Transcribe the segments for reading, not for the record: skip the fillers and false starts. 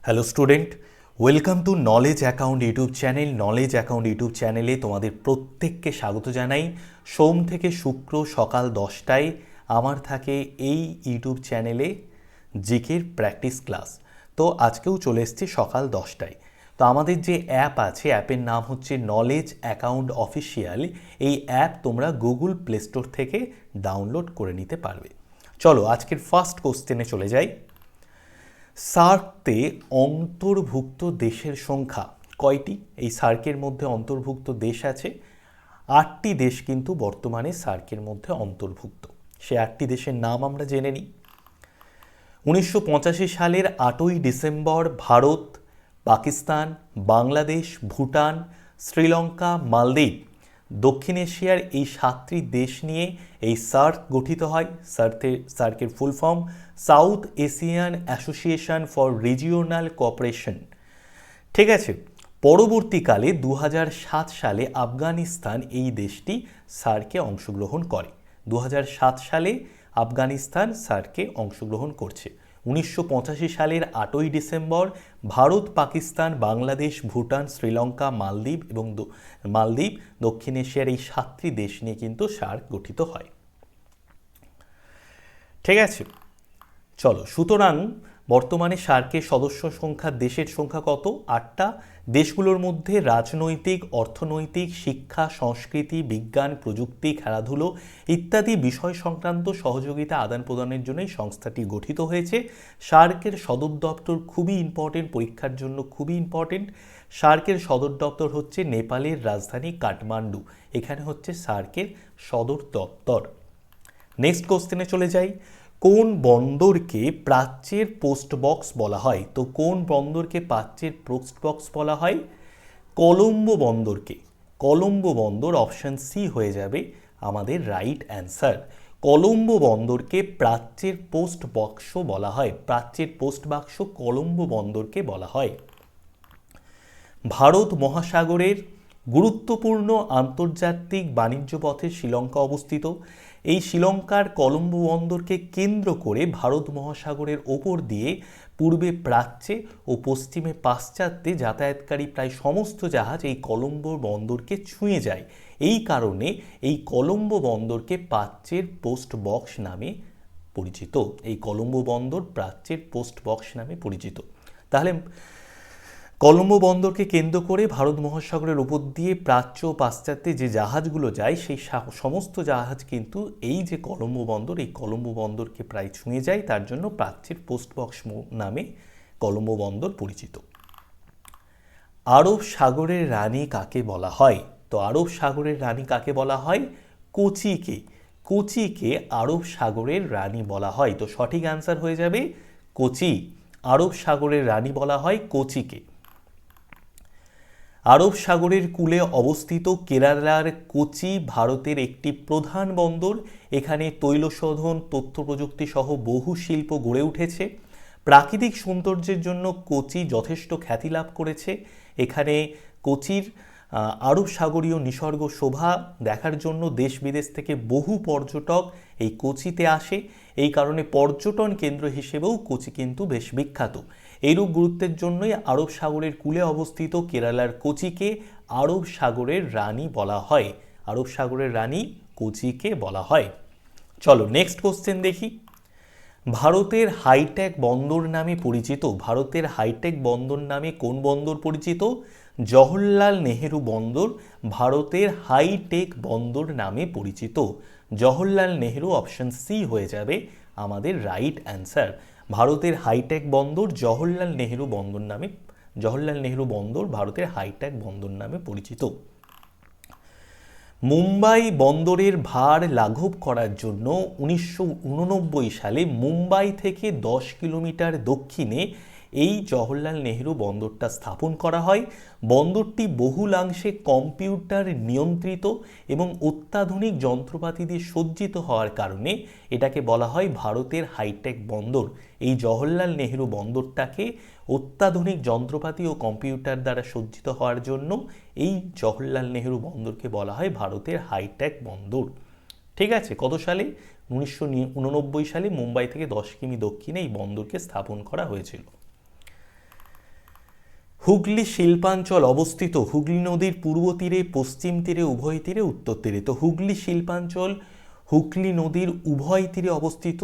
Hello student, welcome to knowledge account YouTube channel. Knowledge account YouTube চ্যানেলে তোমাদের প্রত্যেককে স্বাগত জানাই। সোম থেকে শুক্র সকাল 10টায় আমার থাকে এই ইউটিউব চ্যানেলে জিকের প্র্যাকটিস ক্লাস। তো আজকেও চলে এসেছি সকাল 10টায়। তো আমাদের যে অ্যাপ আছে, অ্যাপের নাম হচ্ছে নলেজ অ্যাকাউন্ট অফিসিয়াল। এই অ্যাপ তোমরা গুগল প্লে স্টোর থেকে ডাউনলোড করে নিতে পারবে। চলো আজকের ফার্স্ট কোশ্চেনে চলে যাই। সার্কতে অন্তর্ভুক্ত দেশের সংখ্যা কয়টি? এই সার্কের মধ্যে অন্তর্ভুক্ত দেশ আছে 8টি দেশ, কিন্তু বর্তমানে সার্কের মধ্যে অন্তর্ভুক্ত। সে 8টি দেশের নাম আমরা জেনে নিই। 1985 সালের 8ই ডিসেম্বর ভারত, পাকিস্তান, বাংলাদেশ, ভুটান, শ্রীলঙ্কা, মালদ্বীপ, দক্ষিণ এশিয়ার এই 7টি দেশ নিয়ে এই সার্ক গঠিত হয়। সার্কের full form South Asian Association for Regional Cooperation. ঠিক আছে। পরবর্তীকালে 2007 সালে আফগানিস্তান এই দেশটি সার্কে অংশগ্রহণ করে। 2007 সালে আফগানিস্তান সার্কে অংশগ্রহণ করছে। 1985 সালের 8ই ডিসেম্বর ভারত, পাকিস্তান, বাংলাদেশ, ভুটান, শ্রীলঙ্কা, মালদ্বীপ, দক্ষিণ এশিয়ার এই 7টি দেশ নিয়ে কিন্তু সার্ক গঠিত হয়। ঠিক আছে, চলো। সুতরাং বর্তমানে সার্কের সদস্য সংখ্যা, দেশের সংখ্যা কত? 8টা। দেশগুলোর মধ্যে রাজনৈতিক, অর্থনৈতিক, শিক্ষা, সংস্কৃতি, বিজ্ঞান, প্রযুক্তি, খেলাধুলো ইত্যাদি বিষয় সংক্রান্ত সহযোগিতা আদান প্রদানের জন্য এই সংস্থাটি গঠিত হয়েছে। সার্কের সদর দপ্তর খুবই ইম্পর্টেন্ট, পরীক্ষার জন্য খুবই ইম্পর্টেন্ট। সার্কের সদর দপ্তর হচ্ছে নেপালের রাজধানী কাঠমান্ডু। এখানে হচ্ছে সার্কের সদর দপ্তর। নেক্সট কোশ্চেনে চলে যাই। কোন বন্দরকে প্রাচ্যের পোস্ট বক্স বলা হয়? তো কোন বন্দরকে প্রাচ্যের পোস্ট বক্স বলা হয়? কলম্বো বন্দরকে। কলম্বো বন্দর, অপশন সি হয়ে যাবে আমাদের রাইট অ্যান্সার। কলম্বো বন্দরকে প্রাচ্যের পোস্ট বক্স বলা হয়। প্রাচ্যের পোস্ট বাক্স কলম্বো বন্দরকে বলা হয়। ভারত মহাসাগরের গুরুত্বপূর্ণ আন্তর্জাতিক বাণিজ্য পথে শ্রীলঙ্কা অবস্থিত। এই শ্রীলঙ্কার কলম্বো বন্দরকে কেন্দ্র করে ভারত মহাসাগরের ওপর দিয়ে পূর্বে প্রাচ্যে ও পশ্চিমে পাশ্চাত্যে যাতায়াতকারী প্রায় সমস্ত জাহাজ এই কলম্বো বন্দরকে ছুঁয়ে যায়। এই কারণে এই কলম্বো বন্দরকে প্রাচ্যের পোস্ট বক্স নামে পরিচিত। এই কলম্বো বন্দর প্রাচ্যের পোস্ট বক্স নামে পরিচিত। তাহলে কলম্বো বন্দরকে কেন্দ্র করে ভারত মহাসাগরের উপর দিয়ে প্রাচ্য ও পাশ্চাত্যে যে জাহাজগুলো যায়, সেই সমস্ত জাহাজ কিন্তু এই যে কলম্বো বন্দর, এই কলম্বো বন্দরকে প্রায় ছুঁয়ে যায়। তার জন্য প্রাচ্যের পোস্ট বক্স নামে কলম্বো বন্দর পরিচিত। আরব সাগরের রানী কাকে বলা হয়? তো আরব সাগরের রানী কাকে বলা হয়? কোচিকে। কোচিকে আরব সাগরের রানী বলা হয়। তো সঠিক অ্যান্সার হয়ে যাবে কোচি। আরব সাগরের রানী বলা হয় কোচিকে। আরব সাগরের কূলে অবস্থিত কেরালার কোচি ভারতের একটি প্রধান বন্দর। এখানে তৈলশোধন, তথ্য প্রযুক্তি সহ বহু শিল্প গড়ে উঠেছে। প্রাকৃতিক সৌন্দর্যের জন্য কোচি যথেষ্ট খ্যাতি লাভ করেছে। এখানে কোচির আরব সাগরীয় নিসর্গ শোভা দেখার জন্য দেশ বিদেশ থেকে বহু পর্যটক এই কোচিতে আসে। এই কারণে পর্যটন কেন্দ্র হিসেবেও কোচি কিন্তু বেশ বিখ্যাত। এইরূপ গুরুত্বের জন্যই আরব সাগরের কূলে অবস্থিত কেরালার কোচিকে আরব সাগরের রানী বলা হয়। আরব সাগরের রানী কোচিকে বলা হয়। চলো নেক্সট কোশ্চেন দেখি। ভারতের হাইটেক বন্দর নামে পরিচিত, ভারতের হাইটেক বন্দর নামে কোন বন্দর পরিচিত? জওহরলাল নেহেরু বন্দর ভারতের হাইটেক বন্দর নামে পরিচিত। জওহরলাল নেহেরু, অপশন সি হয়ে যাবে আমাদের রাইট অ্যান্সার। ভারতের হাইটেক বন্দর জওহরলাল নেহেরু বন্দর নামে, জওহরলাল নেহেরু বন্দর ভারতের হাইটেক বন্দর নামে পরিচিত। মুম্বাই বন্দরের ভার লাঘব করার জন্য 1989 সালে মুম্বাই থেকে 10 কিলোমিটার দক্ষিণে এই জওহরলাল নেহেরু বন্দরটা স্থাপন করা হয়। বন্দরটি বহুলাংশে কম্পিউটার নিয়ন্ত্রিত এবং অত্যাধুনিক যন্ত্রপাতি দিয়ে সজ্জিত হওয়ার কারণে এটাকে বলা হয় ভারতের হাইটেক বন্দর। এই জওহরলাল নেহেরু বন্দরটাকে অত্যাধুনিক যন্ত্রপাতি ও কম্পিউটার দ্বারা সজ্জিত হওয়ার জন্য এই জওহরলাল নেহেরু বন্দরকে বলা হয় ভারতের হাইটেক বন্দর। ঠিক আছে, কত সালে? 1989 সালে মুম্বাই থেকে 10 কিমি দক্ষিণে এই বন্দরকে স্থাপন করা হয়েছিল। হুগলি শিল্পাঞ্চল অবস্থিত হুগলি নদীর পূর্ব তীরে, পশ্চিম তীরে, উভয় তীরে, উত্তর তীরে। তো হুগলি শিল্পাঞ্চল হুগলি নদীর উভয় তীরে অবস্থিত।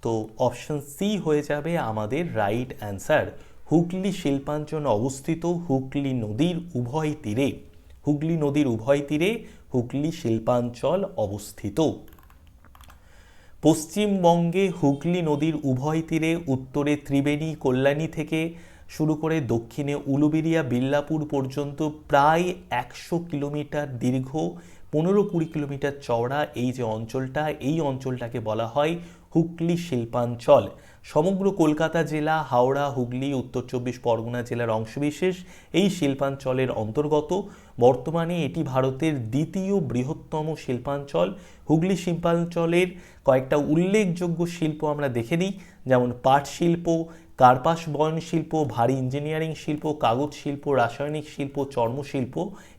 তো অপশন সি হয়ে যাবে আমাদের রাইট অ্যান্সার। হুগলি শিল্পাঞ্চল অবস্থিত হুগলি নদীর উভয় তীরে। হুগলি নদীর উভয় তীরে হুগলি শিল্পাঞ্চল অবস্থিত। পশ্চিমবঙ্গে হুগলি নদীর উভয় তীরে উত্তরে ত্রিবেণী কল্যাণী থেকে শুরু করে দক্ষিণে উলুবেড়িয়া বিল্লাপুর পর্যন্ত প্রায় 100 কিলোমিটার দীর্ঘ, 15-20 কিলোমিটার চওড়া এই যে অঞ্চলটা, এই অঞ্চলটাকে বলা হয় হুগলি শিল্পাঞ্চল। সমগ্র কলকাতা জেলা, হাওড়া, হুগলি, উত্তর চব্বিশ পরগনা জেলার অংশবিশেষ এই শিল্পাঞ্চলের অন্তর্গত। বর্তমানে এটি ভারতের দ্বিতীয় বৃহত্তম শিল্পাঞ্চল। হুগলি শিল্পাঞ্চলের কয়েকটা উল্লেখযোগ্য শিল্প আমরা দেখে নিই, যেমন পাট শিল্প, কার্পাস বয়ন শিল্প, ভারী ইঞ্জিনিয়ারিং শিল্প, কাগজ শিল্প, রাসায়নিক শিল্প, চর্মশিল্প।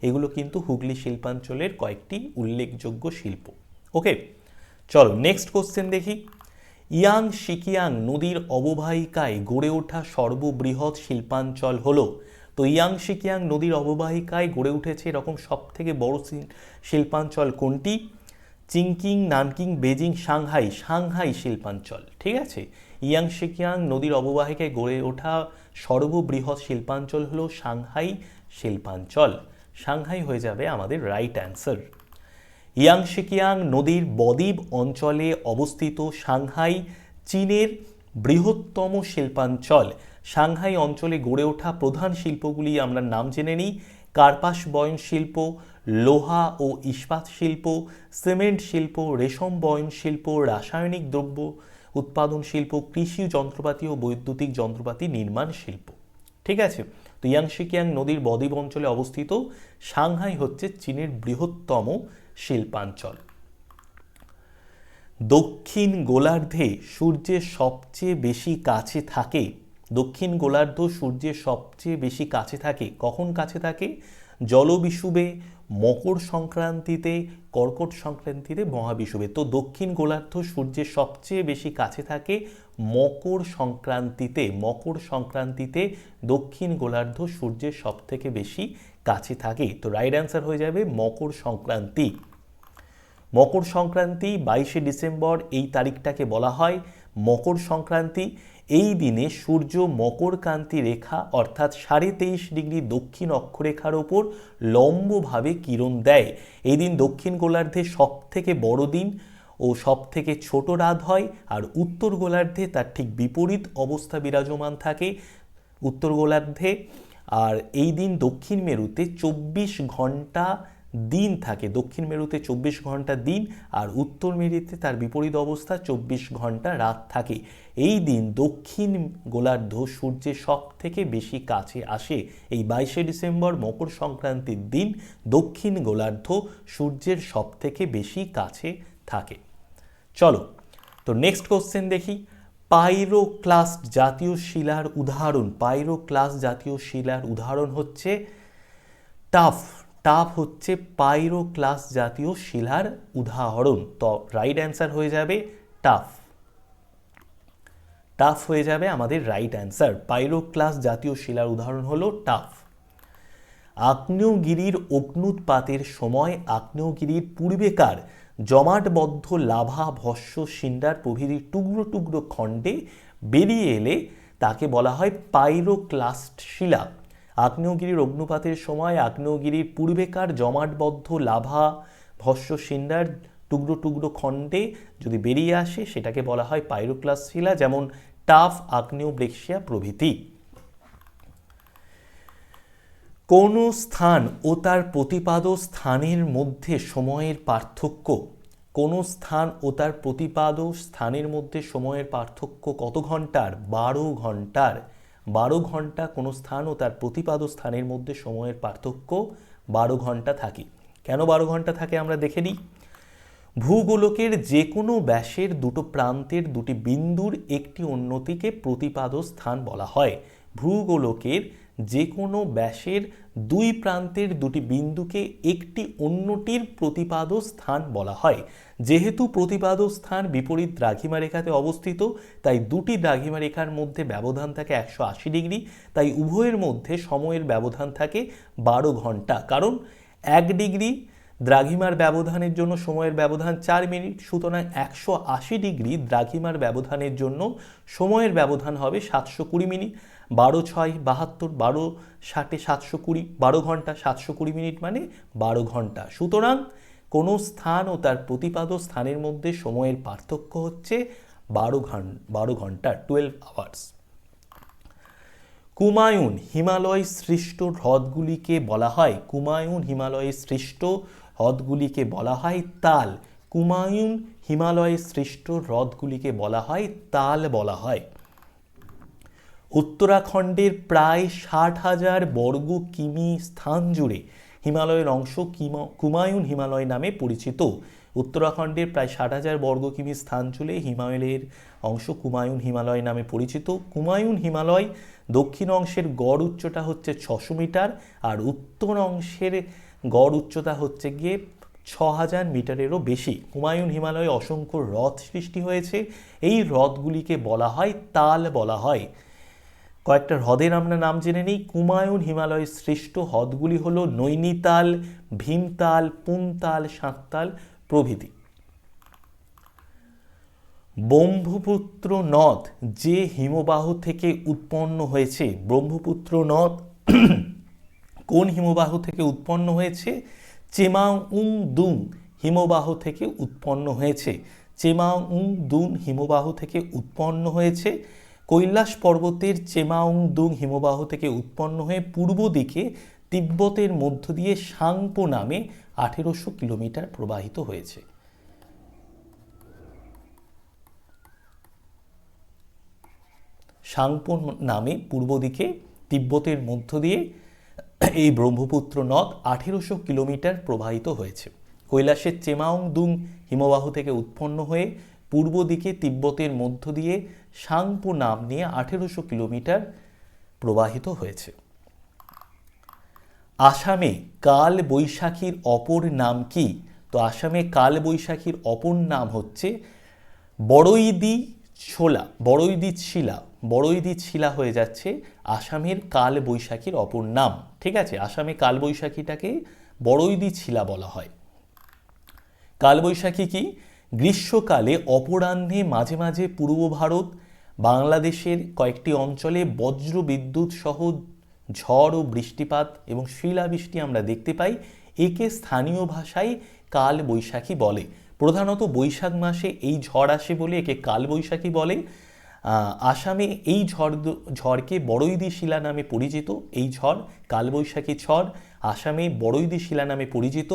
এগুলো কিন্তু হুগলি শিল্পাঞ্চলের কয়েকটি উল্লেখযোগ্য শিল্প। ওকে, চলো নেক্সট কোশ্চেন দেখি। ইয়াং সিকিয়াং নদীর অববাহিকায় গড়ে ওঠা সর্ববৃহৎ শিল্পাঞ্চল হলো। তো ইয়াং সিকিয়াং নদীর অববাহিকায় গড়ে উঠেছে এরকম সব থেকে বড় শিল্পাঞ্চল কোনটি? চিংকিং, নানকিং, বেজিং, সাংহাই। সাংহাই শিল্পাঞ্চল, ঠিক আছে। ইয়াং সিকিয়াং নদীর অববাহিকায় গড়ে ওঠা সর্ববৃহৎ শিল্পাঞ্চল হলো সাংহাই শিল্পাঞ্চল। সাংহাই হয়ে যাবে আমাদের রাইট অ্যান্সার। ইয়াং সিকিয়াং নদীর বদ্বীপ অঞ্চলে অবস্থিত সাংহাই চীনের বৃহত্তম শিল্পাঞ্চল। সাংহাই অঞ্চলে গড়ে ওঠা প্রধান শিল্পগুলি আমরা নাম জেনে নিই। কার্পাস বয়ন শিল্প, লোহা ও ইস্পাত শিল্প, সিমেন্ট শিল্প, রেশম বয়ন শিল্প, রাসায়নিক দ্রব্য উৎপাদন শিল্প, কৃষি যন্ত্রপাতি ও বৈদ্যুতিক যন্ত্রপাতি নির্মাণ শিল্প। ঠিক আছে, তো ইয়াং সিকিয়াং নদীর বদ্বীপ অঞ্চলে অবস্থিত সাংহাই হচ্ছে চীনের বৃহত্তম শিল্পাঞ্চল। দক্ষিণ গোলার্ধে সূর্যের সবচেয়ে বেশি কাছে থাকে। দক্ষিণ গোলার্ধ সূর্যের সবচেয়ে বেশি কাছে থাকে। কখন কাছে থাকে? জলবিষুবে, মকর সংক্রান্তিতে, কর্কট সংক্রান্তিতে, মহাবিষুবে। তো দক্ষিণ গোলার্ধ সূর্যের সবচেয়ে বেশি কাছে থাকে মকর সংক্রান্তিতে। মকর সংক্রান্তিতে দক্ষিণ গোলার্ধ সূর্যের সব থেকে বেশি কাছে থাকে। তো রাইট অ্যান্সার হয়ে যাবে মকর সংক্রান্তি। মকর সংক্রান্তি 22শে ডিসেম্বর, এই তারিখটাকে বলা হয় মকর সংক্রান্তি। এই দিনে সূর্য মকরকান্তি রেখা অর্থাৎ 23.5 ডিগ্রি দক্ষিণ অক্ষরেখার ওপর লম্বভাবে কিরণ দেয়। এই দিন দক্ষিণ গোলার্ধে সব থেকে বড় দিন ও সব থেকে ছোট রাত হয়, আর উত্তর গোলার্ধে তার ঠিক বিপরীত অবস্থা বিরাজমান থাকে। উত্তর গোলার্ধে আর এই দিন দক্ষিণ মেরুতে 24 ঘন্টা দিন থাকে। দক্ষিণ মেরুতে 24 ঘন্টা দিন, আর উত্তর মেরুতে তার বিপরীত অবস্থা 24 ঘন্টা রাত থাকে। এই দিন দক্ষিণ গোলার্ধ সূর্যের সব থেকে বেশি কাছে আসে। এই 22শে ডিসেম্বর মকর সংক্রান্তির দিন দক্ষিণ গোলার্ধ সূর্যের সব থেকে বেশি কাছে থাকে। চলো, তো নেক্সট কোশ্চেন দেখি। পাইরোক্লাস্ট জাতীয় শিলার উদাহরণ। পাইরোক্লাস্ট জাতীয় শিলার উদাহরণ হচ্ছে টাফ। টাফ হচ্ছে পাইরোক্লাস্ট জাতীয় শিলার উদাহরণ। তো রাইট অ্যান্সার হয়ে যাবে টাফ। টাফ হয়ে যাবে আমাদের রাইট অ্যান্সার। পাইরোক্লাস্ট জাতীয় শিলার উদাহরণ হলো টাফ। আগ্নেয়গিরির অগ্নুৎপাতের সময় আগ্নেয়গিরির পূর্বেকার জমাটবদ্ধ লাভা, ভস্ম, সিন্ডার প্রভৃতি টুকরো টুকরো খণ্ডে বেরিয়ে এলে তাকে বলা হয় পাইরোক্লাস্ট শিলা। আগ্নেয়গিরির অগ্নুপাতের সময় আগ্নেয়গিরির পূর্বেকার জমাটবদ্ধ লাভা, ভস্ম, সিন্ডার টুকরো টুকরো খণ্ডে যদি বেরিয়ে আসে সেটাকে বলা হয় পাইরোক্লাস্ট শিলা, যেমন টাফ, আগ্নেয়ব্রেক্সিয়া প্রভৃতি। কোন স্থান ও তার প্রতিপাদ্য স্থানের মধ্যে সময়ের পার্থক্য? কোন স্থান ও তার প্রতিপাদ্য স্থানের মধ্যে সময়ের পার্থক্য কত ঘন্টার? 12 ঘন্টার। 12 ঘন্টা কোন স্থান ও তার প্রতিপাদ্য স্থানের মধ্যে সময়ের পার্থক্য 12 ঘন্টা থাকে। কেন 12 ঘন্টা থাকে আমরা দেখে নিই। ভূগোলকের যে কোনো ব্যাসের দুটো প্রান্তের দুটি বিন্দুর একটি অন্যটিকে প্রতিপাদ্য স্থান বলা হয়। ভূগোলকের যে কোনো ব্যাসের দুই প্রান্তের দুটি বিন্দুকে একটি অন্যটির প্রতিপাদ স্থান বলা হয়। যেহেতু প্রতিপাদ স্থান বিপরীত দ্রাঘিমা রেখাতে অবস্থিত, তাই দুটি দ্রাঘিমা রেখার মধ্যে ব্যবধান থাকে 180 ডিগ্রি, তাই উভয়ের মধ্যে সময়ের ব্যবধান থাকে 12 ঘন্টা। কারণ 1 ডিগ্রি দ্রাঘিমার ব্যবধানের জন্য সময়ের ব্যবধান 4 মিনিট, সুতরাং 180 ডিগ্রি দ্রাঘিমার ব্যবধানের জন্য সময়ের ব্যবধান হবে 720 মিনিট। 12 6 72, 12 60 720, 12 ঘন্টা, 720 মিনিট মানে 12 ঘন্টা। সুতরাং কোনো স্থান ও তার প্রতিপাদ স্থানের মধ্যে সময়ের পার্থক্য হচ্ছে 12 ঘন্টা, 12 আওয়ার্স। কুমায়ুন হিমালয় সৃষ্ট হ্রদগুলিকে বলা হয়, কুমায়ুন হিমালয়ে সৃষ্ট হ্রদগুলিকে বলা হয় তাল। কুমায়ুন হিমালয়ে সৃষ্ট হ্রদগুলিকে বলা হয় তাল বলা হয়। উত্তরাখণ্ডের প্রায় 60,000 বর্গ কিমি স্থান জুড়ে হিমালয়ের অংশ কুমায়ুন হিমালয় নামে পরিচিত। উত্তরাখণ্ডের প্রায় 60,000 বর্গ কিমি স্থান জুড়ে হিমালয়ের অংশ কুমায়ুন হিমালয় নামে পরিচিত। কুমায়ুন হিমালয় দক্ষিণ অংশের গড় উচ্চতা হচ্ছে 600 মিটার, আর উত্তর অংশের গড় উচ্চতা হচ্ছে গিয়ে 6000 মিটারেরও বেশি। কুমায়ুন হিমালয়ে অসংখ্য হ্রদ সৃষ্টি হয়েছে, এই হ্রদগুলিকে বলা হয় তাল বলা হয়। কয়েকটা হ্রদের আমরা নাম জেনে নিই। কুমায়ুন হিমালয়ের সৃষ্ট হ্রদগুলি হল নৈনিতাল, ভীমতাল, পুনতাল, সাঁততাল প্রভৃতি। ব্রহ্মপুত্র নদ যে হিমবাহ থেকে উৎপন্ন হয়েছে, ব্রহ্মপুত্র নদ কোন হিমবাহ থেকে উৎপন্ন হয়েছে? চেমাউংদুং হিমবাহ থেকে উৎপন্ন হয়েছে। চেমাউংদুং হিমবাহ থেকে উৎপন্ন হয়েছে। কৈলাস পর্বতের চেমাউংদুং হিমবাহ থেকে উৎপন্ন হয়ে পূর্ব দিকে তিব্বতের মধ্য দিয়ে সাংপো নামে 1800 কিলোমিটার প্রবাহিত হয়েছে। সাংপো নামে পূর্ব দিকে তিব্বতের মধ্য দিয়ে এই ব্রহ্মপুত্র নদ 1800 কিলোমিটার প্রবাহিত হয়েছে। কৈলাসের চেমাউংদুং হিমবাহ থেকে উৎপন্ন হয়ে পূর্ব দিকে তিব্বতের মধ্য দিয়ে সাংপো নাম নিয়ে 1800 কিলোমিটার প্রবাহিত হয়েছে। আসামে কাল বৈশাখীর অপর নাম কি? তো আসামে কাল বৈশাখীর অপর নাম হচ্ছে বড়ইদি ছোলা, বড়ইদি ছিলা হয়ে যাচ্ছে আসামের কাল বৈশাখীর অপর নাম। ঠিক আছে, আসামে কাল বৈশাখীটাকে বড়ইদি ছিলা বলা হয়। কালবৈশাখী কি? গ্রীষ্মকালে অপরাহ্নে মাঝে মাঝে পূর্ব ভারত, বাংলাদেশের কয়েকটি অঞ্চলে বজ্র বিদ্যুৎ সহ ঝড় ও বৃষ্টিপাত এবং শিলাবৃষ্টি আমরা দেখতে পাই। একে স্থানীয় ভাষায় কাল বৈশাখী বলে। প্রধানত বৈশাখ মাসে এই ঝড় আসে বলে একে কাল বৈশাখী বলে। আসামে এই ঝড়কে বড়ইদি শিলা নামে পরিচিত। এই ঝড় কালবৈশাখী ঝড় আসামে বড়ইদি শিলা নামে পরিচিত।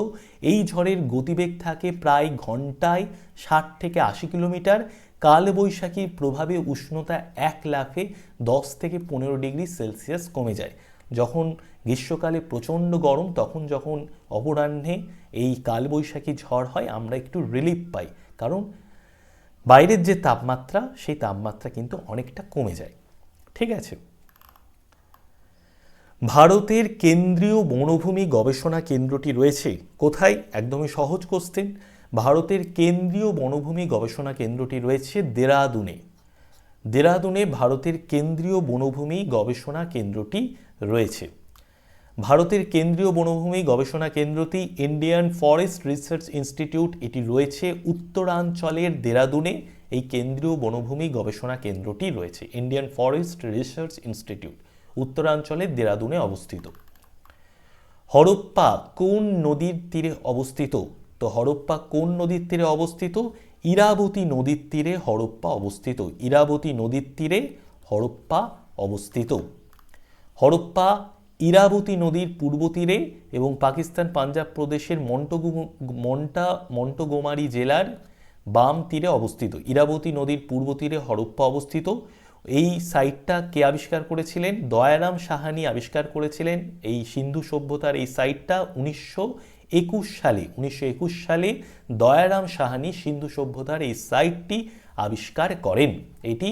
এই ঝড়ের গতিবেগ থাকে প্রায় ঘন্টায় 60 থেকে 80 কিলোমিটার। কালবৈশাখীর প্রভাবে উষ্ণতা 1 লাফে 10 থেকে 15 ডিগ্রি সেলসিয়াস কমে যায়। যখন গ্রীষ্মকালে প্রচণ্ড গরম, তখন যখন অপরাহ্নে এই কালবৈশাখী ঝড় হয় আমরা একটু রিলিফ পাই, কারণ বাইরের যে তাপমাত্রা সেই তাপমাত্রা কিন্তু অনেকটা কমে যায়। ঠিক আছে, ভারতের কেন্দ্রীয় বনভূমি গবেষণা কেন্দ্রটি রয়েছে কোথায়? একদমই সহজ কোশ্চেন। ভারতের কেন্দ্রীয় বনভূমি গবেষণা কেন্দ্রটি রয়েছে দেরাদুনে ভারতের কেন্দ্রীয় বনভূমি গবেষণা কেন্দ্রটি রয়েছে। ভারতের কেন্দ্রীয় বনভূমি গবেষণা কেন্দ্রটি ইন্ডিয়ান ফরেস্ট রিসার্চ ইনস্টিটিউট, এটি রয়েছে উত্তরাঞ্চলের দেরাদুনে। এই কেন্দ্রীয় বনভূমি গবেষণা কেন্দ্রটি রয়েছে ইন্ডিয়ান ফরেস্ট রিসার্চ ইনস্টিটিউট, উত্তরাঞ্চলের দেরাদুনে অবস্থিত। হরপ্পা কোন নদীর তীরে অবস্থিত? তো হরপ্পা কোন নদীর তীরে অবস্থিত? ইরাবতী নদীর তীরে হরপ্পা অবস্থিত। ইরাবতী নদীর তীরে হরপ্পা অবস্থিত। হরপ্পা ইরাবতী নদীর পূর্ব তীরে এবং পাকিস্তান পাঞ্জাব প্রদেশের মন্টগোমারি জেলার বাম তীরে অবস্থিত। ইরাবতী নদীর পূর্ব তীরে হরপ্পা অবস্থিত। এই সাইটটা কে আবিষ্কার করেছিলেন? দয়ারাম সাহানি আবিষ্কার করেছিলেন এই সিন্ধু সভ্যতার এই সাইটটা 1921 সালে দয়ারাম সাহানি সিন্ধু সভ্যতার এই সাইটটি আবিষ্কার করেন। এটি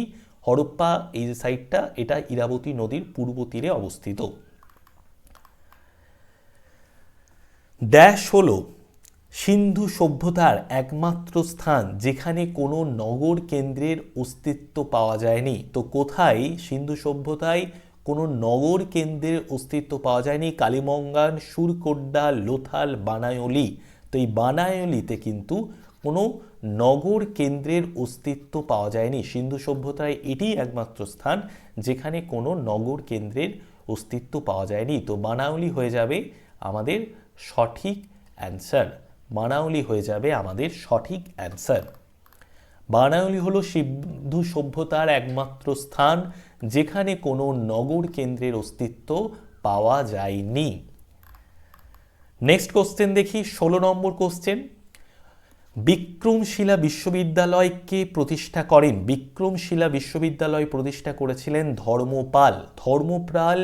হরপ্পা এই যে সাইটটা, এটা ইরাবতী নদীর পূর্ব তীরে অবস্থিত। ড্যাশ হলো সিন্ধু সভ্যতার একমাত্র স্থান যেখানে কোনো নগর কেন্দ্রের অস্তিত্ব পাওয়া যায়নি। তো কোথায় সিন্ধু সভ্যতায় কোনো নগর কেন্দ্রের অস্তিত্ব পাওয়া যায়নি? কালিমঙ্গান, সুরকোড্ডা, লোথাল, বানায়লি। তো এই বানায়লিতে কিন্তু কোনো নগর কেন্দ্রের অস্তিত্ব পাওয়া যায়নি। সিন্ধু সভ্যতায় এটি একমাত্র স্থান যেখানে কোনো নগর কেন্দ্রের অস্তিত্ব পাওয়া যায়নি। তো বানায়লি হয়ে যাবে আমাদের সঠিক অ্যান্সার। বানায়লি হয়ে যাবে আমাদের সঠিক অ্যান্সার। বানায়লি হলো সিন্ধু সভ্যতার একমাত্র স্থান যেখানে কোনো নগর কেন্দ্রের অস্তিত্ব পাওয়া যায়নি। নেক্সট কোশ্চেন দেখি, 16 নম্বর কোশ্চেন। বিক্রমশিলা বিশ্ববিদ্যালয় কে প্রতিষ্ঠা করেন? বিক্রমশিলা বিশ্ববিদ্যালয় প্রতিষ্ঠা করেছিলেন ধর্মপাল। ধর্মপাল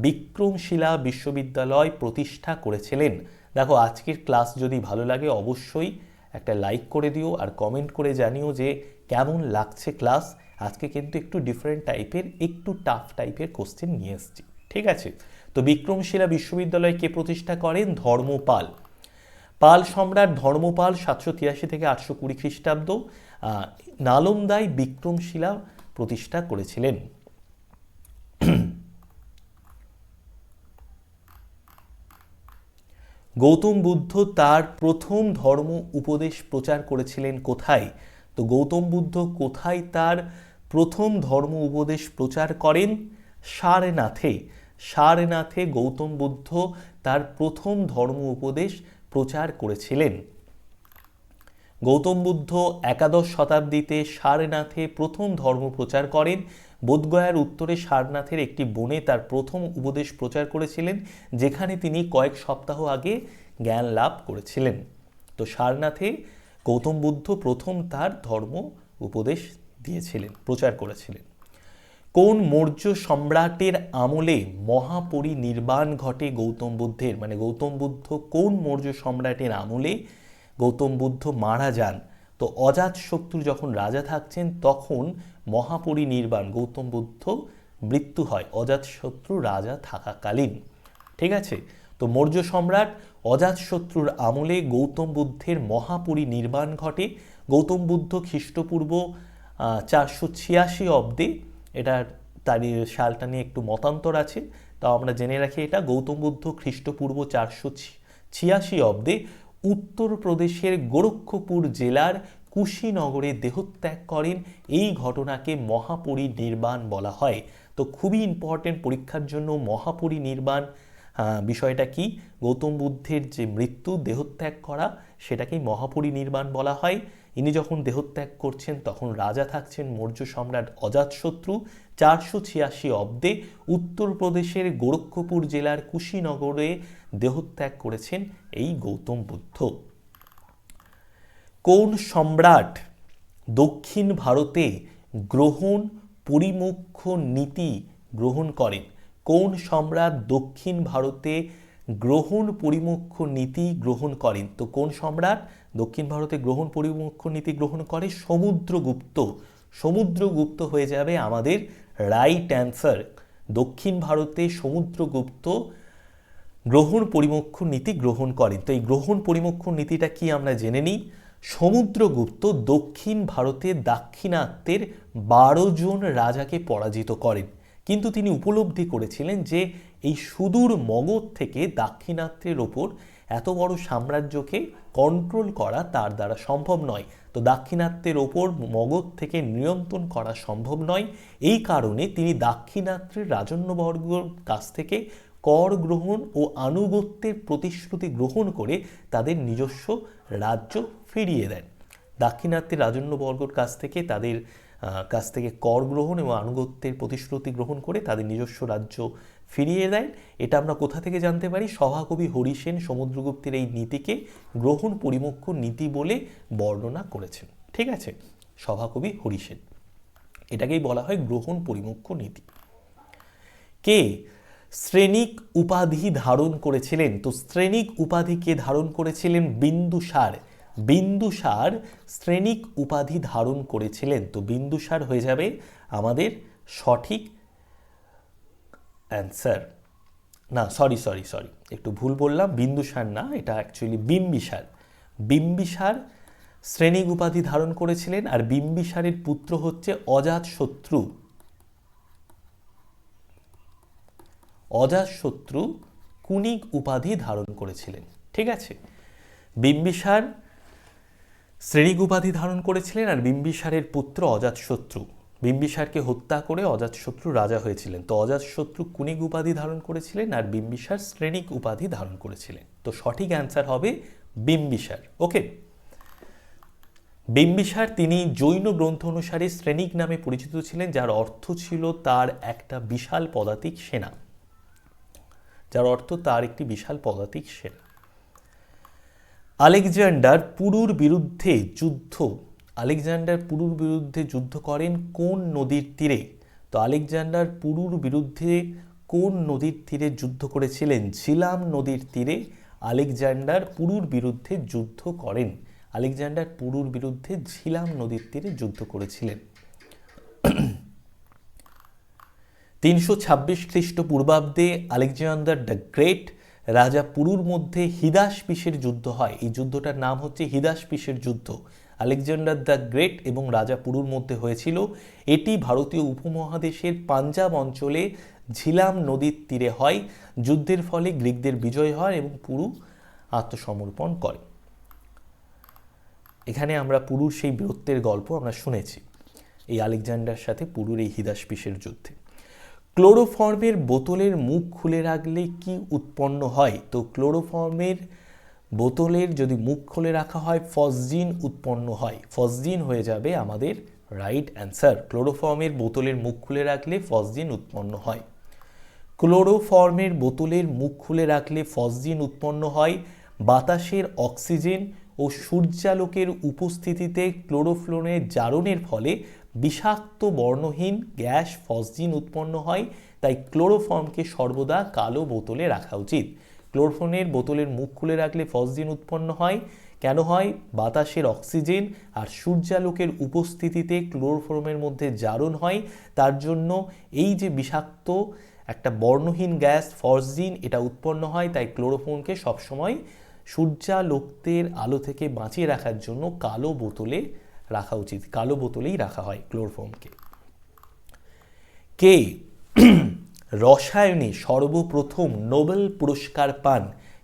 বিক্রমশিলা বিশ্ববিদ্যালয় প্রতিষ্ঠা করেছিলেন। দেখো, আজকের ক্লাস যদি ভালো লাগে অবশ্যই একটা লাইক করে দিও আর কমেন্ট করে জানিও যে কেমন লাগছে ক্লাস। আজকে কিন্তু একটু ডিফারেন্ট টাইপের, একটু টাফ টাইপের কোশ্চেন নিয়ে এসেছি, ঠিক আছে? তো বিক্রমশিলা বিশ্ববিদ্যালয় কে প্রতিষ্ঠা করেন? ধর্মপাল। পাল সম্রাট ধর্মপাল 783 থেকে 820 খ্রিস্টাব্দ নালন্দায় বিক্রমশিলা প্রতিষ্ঠা করেছিলেন। গৌতম বুদ্ধ তার প্রথম ধর্ম উপদেশ প্রচার করেছিলেন কোথায়? তো গৌতম বুদ্ধ কোথায় তার প্রথম ধর্ম উপদেশ প্রচার করেন? সারনাথে। সারনাথে গৌতম বুদ্ধ তার প্রথম ধর্ম উপদেশ প্রচার করেছিলেন। গৌতম বুদ্ধ একাদশ শতাব্দীতে সারনাথে প্রথম ধর্ম প্রচার করেন। বোধগয়ার উত্তরে সারনাথের একটি বনে তার প্রথম উপদেশ প্রচার করেছিলেন, যেখানে তিনি কয়েক সপ্তাহ আগে জ্ঞান লাভ করেছিলেন। তো সারনাথে গৌতম বুদ্ধ প্রথম তার ধর্ম উপদেশ দিয়েছিলেন, প্রচার করেছিলেন। কোন মৌর্য সম্রাটের আমলে মহাপরিনির্বাণ ঘটে গৌতম বুদ্ধের? মানে গৌতম বুদ্ধ কোন মৌর্য সম্রাটের আমলে গৌতম বুদ্ধ মারা যান? তো অজাতশত্রু যখন রাজা থাকছেন তখন মহাপরিনির্বাণ, গৌতম বুদ্ধ মৃত্যু হয় অজাতশত্রু রাজা থাকাকালীন, ঠিক আছে? তো মৌর্য সম্রাট অজাতশত্রুর আমলে গৌতম বুদ্ধের মহাপরিনির্বাণ ঘটে। গৌতম বুদ্ধ খ্রিস্টপূর্ব 486 অব্দে, এটা তার সালটা নিয়ে একটু মতান্তর আছে, তাও আমরা জেনে রাখি এটা। গৌতম বুদ্ধ খ্রিস্টপূর্ব 486 অব্দে উত্তরপ্রদেশের গোরক্ষপুর জেলার কুশীনগরে দেহত্যাগ করেন। এই ঘটনাকে মহাপরিনির্বাণ বলা হয়। তো খুবই ইম্পর্টেন্ট পরীক্ষার জন্য মহাপরিনির্বাণ বিষয়টা কি? গৌতম বুদ্ধের যে মৃত্যু, দেহত্যাগ করা, সেটাকেই মহাপরিনির্বাণ বলা হয়। ইনি যখন দেহত্যাগ করছেন তখন রাজা থাকছেন মৌর্য সম্রাট অজাতশত্রু। 486 অব্দে উত্তরপ্রদেশের গোরক্ষপুর জেলার কুশীনগরে দেহত্যাগ করেছেন এই গৌতম বুদ্ধ। কোন সম্রাট দক্ষিণ ভারতে গ্রহণ পরিমুখ নীতি গ্রহণ করেন? কোন সম্রাট দক্ষিণ ভারতে গ্রহণ পরিমুখ নীতি গ্রহণ করেন? তো কোন সম্রাট দক্ষিণ ভারতে গ্রহণ পরিমুখ নীতি গ্রহণ করে? সমুদ্রগুপ্ত। সমুদ্রগুপ্ত হয়ে যাবে আমাদের রাইট অ্যান্সার। দক্ষিণ ভারতে সমুদ্রগুপ্ত গ্রহণ পরিমুখ নীতি গ্রহণ করেন। তো এই গ্রহণ পরিমুখ নীতিটা কি আমরা জেনে নিই। সমুদ্রগুপ্ত দক্ষিণ ভারতে দাক্ষিণাত্যের 12 জন রাজাকে পরাজিত করেন, কিন্তু তিনি উপলব্ধি করেছিলেন যে এই সুদূর মগধ থেকে দাক্ষিণাত্যের ওপর এত বড় সাম্রাজ্যকে কন্ট্রোল করা তার দ্বারা সম্ভব নয়। তো দাক্ষিণাত্যের ওপর মগধ থেকে নিয়ন্ত্রণ করা সম্ভব নয়। এই কারণে তিনি দাক্ষিণাত্যের রাজন্যবর্গের কাছ থেকে কর গ্রহণ ও আনুগত্যের প্রতিশ্রুতি গ্রহণ করে তাদের নিজস্ব রাজ্য ফিরিয়ে দেন। দাক্ষিণাত্যের রাজন্যবর্গের কাছ থেকে কর গ্রহণ এবং আনুগত্যের প্রতিশ্রুতি গ্রহণ করে তাদের নিজস্ব রাজ্য ফিরিয়ে দেন। এটা আমরা কোথা থেকে জানতে পারি? সভাকবি হরিসেন সমুদ্রগুপ্তের এই নীতিকে গ্রহণ পরিমুখ নীতি বলে বর্ণনা করেছেন, ঠিক আছে? সভাকবি হরিসেন, এটাকেই বলা হয় গ্রহণ পরিমুখ নীতি। কে শ্রেণিক উপাধি ধারণ করেছিলেন? তো শ্রেণিক উপাধি কে ধারণ করেছিলেন? বিন্দুসার। বিন্দুসার শ্রেণিক উপাধি ধারণ করেছিলেন। তো বিন্দুসার হয়ে যাবে আমাদের সঠিক অ্যান্সার। না সরি সরি সরি একটু ভুল বললাম, বিন্দুসার না, এটা অ্যাকচুয়ালি বিম্বিসার। বিম্বিসার শ্রেণিক উপাধি ধারণ করেছিলেন, আর বিম্বিসারের পুত্র হচ্ছে অজাতশত্রু। অজাতশত্রু কুনিক উপাধি ধারণ করেছিলেন। ঠিক আছে, বিম্বিসার শ্রেণিক উপাধি ধারণ করেছিলেন, আর বিম্বিসারের পুত্র অজাতশত্রু। বিম্বিসারকে হত্যা করে অজাতশত্রু রাজা হয়েছিলেন। তো অজাতশত্রু কুনিক উপাধি ধারণ করেছিলেন, আর বিম্বিসার শ্রেণিক উপাধি ধারণ করেছিলেন। তো সঠিক অ্যান্সার হবে বিম্বিসার। ওকে, বিম্বিসার তিনি জৈন গ্রন্থ অনুসারে শ্রেণিক নামে পরিচিত ছিলেন, যার অর্থ ছিল তার একটা বিশাল পদাতিক সেনা, যার অর্থ তার একটি বিশাল পদাতিক সেনা। আলেকজান্ডার পুরুর বিরুদ্ধে যুদ্ধ, আলেকজান্ডার পুরুর বিরুদ্ধে যুদ্ধ করেন কোন নদীর তীরে? তো আলেকজান্ডার পুরুর বিরুদ্ধে কোন নদীর তীরে যুদ্ধ করেছিলেন? ঝিলাম নদীর তীরে আলেকজান্ডার পুরুর বিরুদ্ধে যুদ্ধ করেন। আলেকজান্ডার পুরুর বিরুদ্ধে ঝিলাম নদীর তীরে যুদ্ধ করেছিলেন। 326 খ্রিস্টপূর্বাব্দে আলেকজান্ডার দ্য গ্রেট রাজা পুরুর মধ্যে হিদাসপিসের যুদ্ধ হয়। এই যুদ্ধটার নাম হচ্ছে হিদাসপিসের যুদ্ধ। আলেকজান্ডার দ্য গ্রেট এবং রাজা পুরুর মধ্যে হয়েছিল। এটি ভারতীয় উপমহাদেশের পাঞ্জাব অঞ্চলে ঝিলাম নদীর তীরে হয়। যুদ্ধের ফলে গ্রিকদের বিজয় হয় এবং পুরু আত্মসমর্পণ করে। এখানে আমরা পুরুর সেই বীরত্বের গল্প আমরা শুনেছি এই আলেকজান্ডার সাথে পুরুর এই হিদাসপিসের যুদ্ধে। ক্লোরোফর্মের বোতলের মুখ খুলে রাখলে কি উৎপন্ন হয়? তো ক্লোরোফর্মের বোতলের যদি মুখ খুলে রাখা হয় ফসজিন উৎপন্ন হয়। ফসজিন হয়ে যাবে আমাদের রাইট অ্যান্সার। ক্লোরোফর্মের বোতলের মুখ খুলে রাখলে ফসজিন উৎপন্ন হয়। ক্লোরোফর্মের বোতলের মুখ খুলে রাখলে ফসজিন উৎপন্ন হয় বাতাসের অক্সিজেন ও সূর্যালোকের উপস্থিতিতে ক্লোরোফ্লোরের জারণের ফলে বিষাক্ত বর্ণহীন গ্যাস ফসজিন উৎপন্ন হয়। তাই ক্লোরোফর্মকে সর্বদা কালো বোতলে রাখা উচিত। ক্লোরোফর্মের বোতলের মুখ খুলে রাখলে ফসজিন উৎপন্ন হয়। কেন হয়? বাতাসের অক্সিজেন আর সূর্যালোকের উপস্থিতিতে ক্লোরোফর্মের মধ্যে জারণ হয়, তার জন্য এই যে বিষাক্ত একটা বর্ণহীন গ্যাস ফসজিন এটা উৎপন্ন হয়। তাই ক্লোরোফর্মকে সবসময় সূর্যালোকের আলো থেকে বাঁচিয়ে রাখার জন্য কালো বোতলে রাখা উচিত। কালো বোতলেই রাখা হয় ক্লোরোফর্মকে। কে রসায়নে সর্বপ্রথম নোবেল পুরস্কার পান?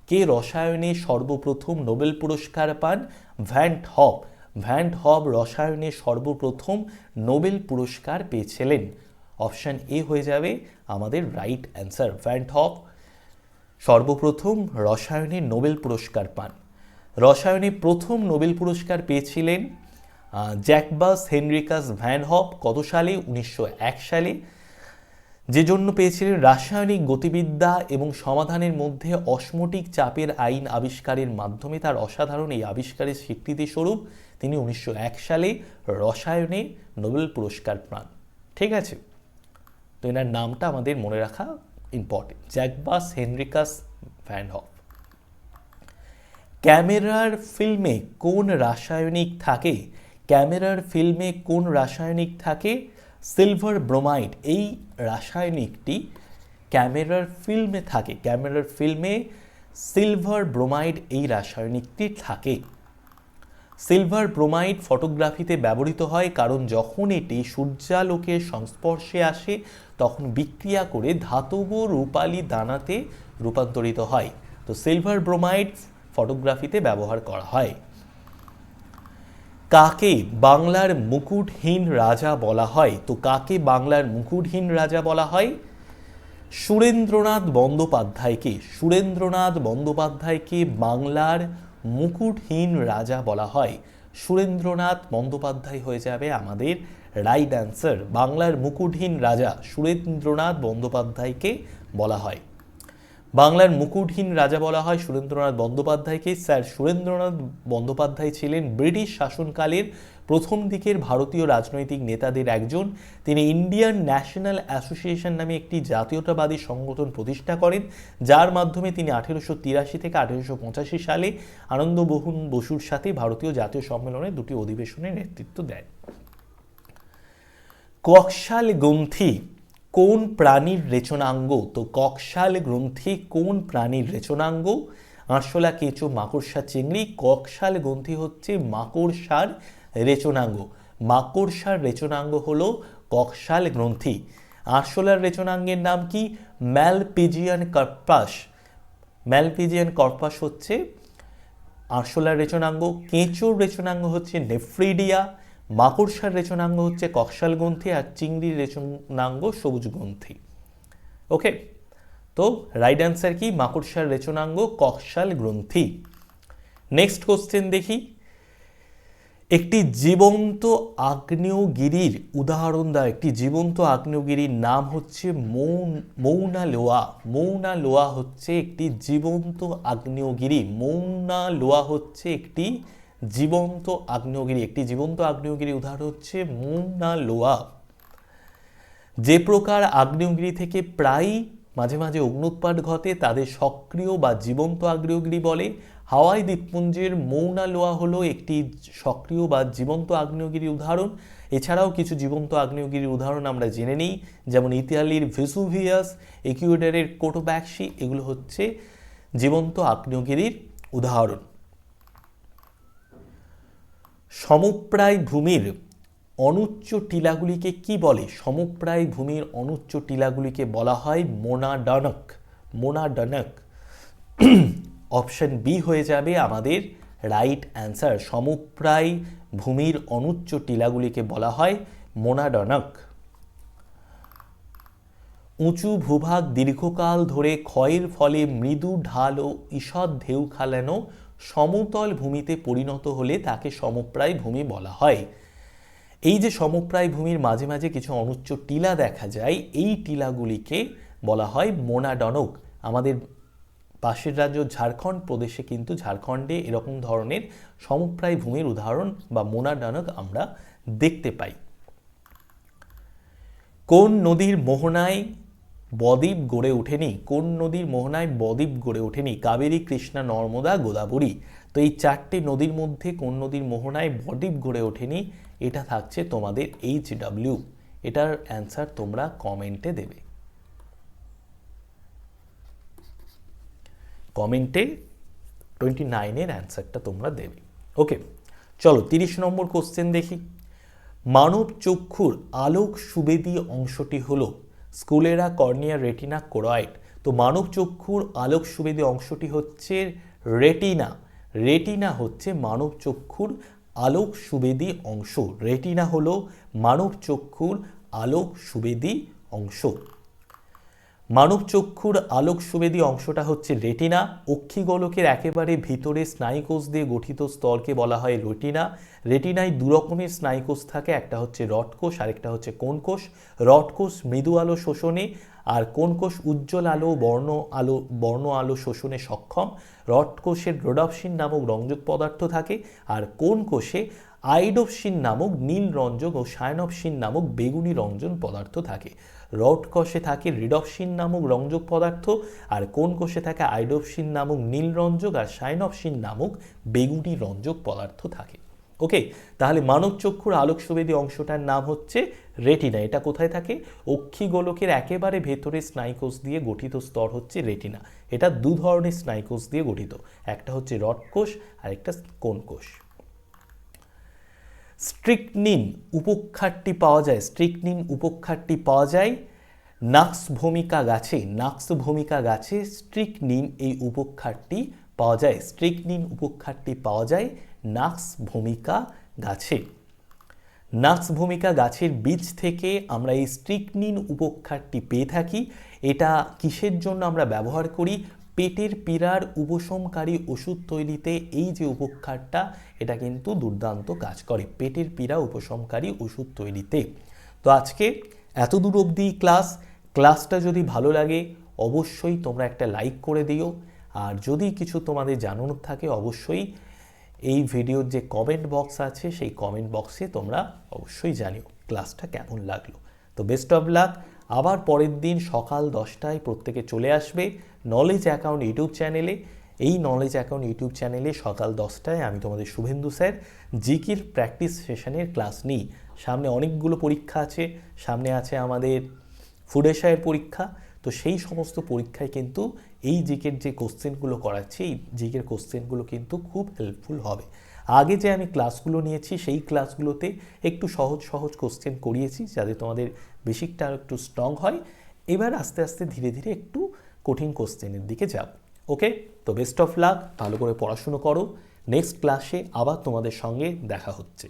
কে রসায়নে সর্বপ্রথম নোবেল পুরস্কার পান? ভ্যান্ট হব। ভ্যান্ট হব রসায়নে সর্বপ্রথম নোবেল পুরস্কার পেয়েছিলেন। অপশান এ হয়ে যাবে আমাদের রাইট অ্যান্সার। ভ্যান্ট হব সর্বপ্রথম রসায়নে নোবেল পুরস্কার পান। রসায়নে প্রথম নোবেল পুরস্কার পেয়েছিলেন জ্যাকবাস হেনরিকাস ভ্যান হব। কত সালে? 1901 সালে। যে জন্য পেয়েছিলেন রাসায়নিক গতিবিদ্যা এবং সমাধানের মধ্যে অসমোটিক চাপের আইন আবিষ্কারের মাধ্যমে তার অসাধারণ এই আবিষ্কারের স্বীকৃতি স্বরূপ তিনি 1901 সালে রসায়নে নোবেল পুরস্কার পান। ঠিক আছে, তো এনার নামটা আমাদের মনে রাখা ইম্পর্টেন্ট, জ্যাকবাস হেনরিকাস ভ্যান হব। ক্যামেরার ফিল্মে কোন রাসায়নিক থাকে? ক্যামেরার ফিল্মে কোন রাসায়নিক থাকে? Silver bromide. এই রাসায়নিকটি ক্যামেরার ফিল্মে থাকে। ক্যামেরার ফিল্মে সিলভার ব্রোমাইড এই রাসায়নিকটি থাকে। সিলভার ব্রোমাইড ফটোগ্রাফিতে ব্যবহৃত হয় কারণ যখন এটি সূর্যালোকের সংস্পর্শে আসে তখন বিক্রিয়া করে ধাতব রূপালী দানাতে রূপান্তরিত হয়। তো সিলভার ব্রোমাইড ফটোগ্রাফিতে ব্যবহার করা হয়। কাকে বাংলার মুকুটহীন রাজা বলা হয়? তো কাকে বাংলার মুকুটহীন রাজা বলা হয়? সুরেন্দ্রনাথ বন্দ্যোপাধ্যায়কে। সুরেন্দ্রনাথ বন্দ্যোপাধ্যায়কে বাংলার মুকুটহীন রাজা বলা হয়। সুরেন্দ্রনাথ বন্দ্যোপাধ্যায় হয়ে যাবে আমাদের রাইট অ্যান্সার। বাংলার মুকুটহীন রাজা সুরেন্দ্রনাথ বন্দ্যোপাধ্যায়কে বলা হয়। বাংলার মুকুটহীন রাজা বলা হয় সুরেন্দ্রনাথ বন্দ্যোপাধ্যায়কে। স্যার সুরেন্দ্রনাথ বন্দ্যোপাধ্যায় ছিলেন ব্রিটিশ শাসনকালের প্রথম দিকের ভারতীয় রাজনৈতিক নেতাদের একজন। তিনি ইন্ডিয়ান ন্যাশনাল অ্যাসোসিয়েশন নামে একটি জাতীয়তাবাদী সংগঠন প্রতিষ্ঠা করেন, যার মাধ্যমে তিনি 1883 থেকে 1885 সালে আনন্দমোহন বসুর সাথে ভারতীয় জাতীয় সম্মেলনের দুটি অধিবেশনের নেতৃত্ব দেন। কক্সাল গ্রন্থি কোন প্রাণীর রেচনাঙ্গ? তো কক্সাল গ্রন্থি কোন প্রাণীর রেচনাঙ্গ? আরশোলা, কেঁচো, মাকড়সা, চিংড়ি। কক্সাল গ্রন্থি হচ্ছে মাকড়সার রেচনাঙ্গ। মাকড়সার রেচনাঙ্গ হলো কক্সাল গ্রন্থি। আরশোলার রেচনাঙ্গের নাম কি? Malpighian corpus. ম্যালপিজিয়ান কর্পাস হচ্ছে আরশোলার রেচনাঙ্গ। কেঁচোর রেচনাঙ্গ হচ্ছে নেফ্রিডিয়া। মাকড়সার রেচনাঙ্গ হচ্ছে কক্সাল গ্রন্থি, আর চিংড়ির রেচনাঙ্গ সবুজ গ্রন্থি। ওকে, তো রাইট অ্যান্সার কি? মাকড়সার রেচনাঙ্গ কক্সাল গ্রন্থি। নেক্সট কোশ্চেন দেখি। একটি জীবন্ত আগ্নেয়গিরির উদাহরণ দাও। একটি জীবন্ত আগ্নেয়গিরির নাম হচ্ছে মৌনা লোয়া। মৌনা লোয়া হচ্ছে একটি জীবন্ত আগ্নেয়গিরি। মৌনা লোয়া হচ্ছে একটি জীবন্ত আগ্নেয়গিরি। একটি জীবন্ত আগ্নেয়গিরির উদাহরণ হচ্ছে মৌনা লোয়া। যে প্রকার আগ্নেয়গিরি থেকে প্রায়ই মাঝে মাঝে অগ্নুৎপাত ঘটে তাদের সক্রিয় বা জীবন্ত আগ্নেয়গিরি বলে। হাওয়াই দ্বীপপুঞ্জের মৌনা লোয়া হলো একটি সক্রিয় বা জীবন্ত আগ্নেয়গিরির উদাহরণ। এছাড়াও কিছু জীবন্ত আগ্নেয়গিরির উদাহরণ আমরা জেনে নিই, যেমন ইতালির ভেসুভিয়াস, ইকুয়েডরের কোটোব্যাক্সি, এগুলো হচ্ছে জীবন্ত আগ্নেয়গিরির উদাহরণ। সমপ্রায় ভূমির অনুচ্চ টিলাগুলিকে কি বলে? সমপ্রায় ভূমির অনুচ্চ টিলাগুলিকে বলা হয় মোনাডনক। মোনাডনক। অপশন বি হয়ে যাবে আমাদের রাইট অ্যান্সার। সমপ্রায় ভূমির অনুচ্চ টিলাগুলিকে বলা হয় মোনাডনক। উঁচু ভূভাগ দীর্ঘকাল ধরে ক্ষয়ের ফলে মৃদু ঢাল ও ঈষৎ ঢেউ খেলানো সমতল ভূমিতে পরিণত হলে তাকে সমপ্রায় ভূমি বলা হয়। এই যে সমপ্রায় ভূমির মাঝে মাঝে কিছু অনুচ্চ টিলা দেখা যায়, এই টিলাগুলিকে বলা হয় মোনাডনক। আমাদের পাশের রাজ্য ঝাড়খণ্ড প্রদেশে কিন্তু ঝাড়খণ্ডে এরকম ধরনের সমপ্রায় ভূমির উদাহরণ বা মোনাডনক আমরা দেখতে পাই। কোন নদীর মোহনায় বদ্বীপ গড়ে ওঠেনি? কোন নদীর মোহনায় বদ্বীপ গড়ে ওঠেনি? কাবেরী, কৃষ্ণা, নর্মদা, গোদাবরী। তো এই চারটি নদীর মধ্যে কোন নদীর মোহনায় বদ্বীপ গড়ে ওঠেনি? এটা থাকছে তোমাদের HW। এটার অ্যান্সার তোমরা কমেন্টে দেবে। কমেন্টে 29-এর অ্যান্সারটা তোমরা দেবে। ওকে, চলো 30 নম্বর কোশ্চেন দেখি। মানব চক্ষুর আলোক সুবেদী অংশটি হলো স্কুলেরা, কর্নিয়া, রেটিনা, কোরয়েড। তো মানব চক্ষুর আলোক সুবেদী অংশটি হচ্ছে রেটিনা। রেটিনা হচ্ছে মানব চক্ষুর আলোক সুবেদী অংশ। রেটিনা হলো মানব চক্ষুর আলোক সুবেদী অংশ। মানব চক্ষুর আলোক সুবেদী অংশটা হচ্ছে রেটিনা। অক্ষিগোলকের একেবারে ভিতরে স্নায়ুকোষ দিয়ে গঠিত স্তরকে বলা হয় রেটিনা। রেটিনায় দু রকমের স্নায়ুকোষ থাকে, একটা হচ্ছে রড কোষ, আরেকটা হচ্ছে কোণ কোষ। রড কোষ মৃদু আলো শোষণে, আর কোণ কোষ উজ্জ্বল আলো বর্ণ আলো শোষণে সক্ষম। রড কোষের রোডপসিন নামক রঞ্জক পদার্থ থাকে, আর কোণ কোষে আইডোপসিন নামক নীল রঞ্জক ও সায়ানপসিন নামক বেগুনি রঞ্জন পদার্থ থাকে। রড কোষে থাকে রিডপসিন নামক রঞ্জক পদার্থ, আর কোণ কোষে থাকে আইডোপসিন নামক নীল রঞ্জক আর সায়ানপসিন নামক বেগুনি রঞ্জক পদার্থ থাকে। ওকে, তাহলে মানব চক্ষুর আলোক সুবেদী অংশটার নাম হচ্ছে রেটিনা। এটা কোথায় থাকে? অক্ষিগোলকের একেবারে ভেতরে স্নায়ুকোষ দিয়ে গঠিত স্তর হচ্ছে রেটিনা। এটা দু ধরনের স্নায়ুকোষ দিয়ে গঠিত, একটা হচ্ছে রড কোষ আর একটা কোণ কোষ। স্ট্রিকনিন উপক্ষারটি পাওয়া যায়। স্ট্রিকনিন উপক্ষারটি পাওয়া যায় নাক্স ভূমিকা গাছে। নাক্স ভূমিকা গাছে স্ট্রিকনিন এই উপক্ষারটি পাওয়া যায়। স্ট্রিকনিন উপক্ষারটি পাওয়া যায় নাক্স ভূমিকা গাছে। নাক্স ভূমিকা গাছের বীজ থেকে আমরা এই স্ট্রিকনিন উপক্ষারটি পেয়ে থাকি। এটা কিসের জন্য আমরা ব্যবহার করি? পেটের পীড়ার উপশমকারী ওষুধ তৈরিতে এই যে উপক্ষারটা, এটা কিন্তু দুর্দান্ত কাজ করে পেটের পীড়া উপশমকারী ওষুধ তৈরিতে। তো আজকে এত দূর অবধি ক্লাসটা যদি ভালো লাগে অবশ্যই তোমরা একটা লাইক করে দিও, আর যদি কিছু তোমাদের জানানোর থাকে অবশ্যই এই ভিডিওর যে কমেন্ট বক্স আছে সেই কমেন্ট বক্সে তোমরা অবশ্যই জানিও ক্লাসটা কেমন লাগলো। তো বেস্ট অফ লাক। আবার পরের দিন সকাল 10টায় প্রত্যেকে চলে আসবে নলেজ অ্যাকাউন্ট ইউটিউব চ্যানেলে। এই নলেজ অ্যাকাউন্ট ইউটিউব চ্যানেলে সকাল 10টায় আমি তোমাদের শুভেন্দু স্যার জিকির প্র্যাকটিস সেশনের ক্লাস নিই। সামনে অনেকগুলো পরীক্ষা আছে, সামনে আছে আমাদের ফুড এশায়ের পরীক্ষা। তো সেই সমস্ত পরীক্ষায় কিন্তু এই জিকের যে কোশ্চেনগুলো করাচ্ছি, এই জিকের কোশ্চেনগুলো কিন্তু খুব হেল্পফুল হবে। আগে যে আমি ক্লাসগুলো নিয়েছি সেই ক্লাসগুলোতে একটু সহজ সহজ কোশ্চেন করিয়েছি যাতে তোমাদের বেসিকটা আরও একটু স্ট্রং হয়। এবার আস্তে আস্তে ধীরে ধীরে একটু কঠিন কোশ্চেনের দিকে যাব। ওকে, তো বেস্ট অফ লাক, ভালো করে পড়াশুনো করো। নেক্সট ক্লাসে আবার তোমাদের সঙ্গে দেখা হচ্ছে।